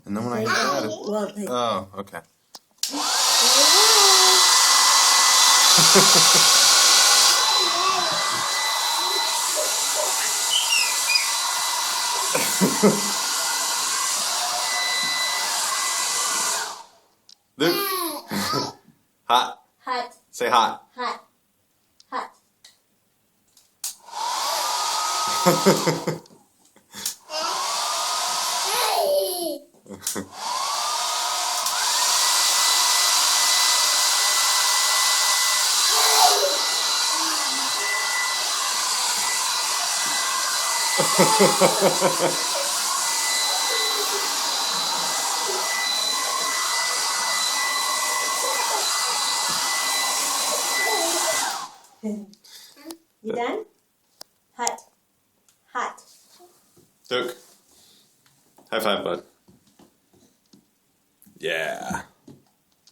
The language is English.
And then when I got it. Well, they, Oh, okay. Luke. Hot. hot, Say hot. hot, hot. You done? Hot, hot. Luke. High five, bud. Yeah.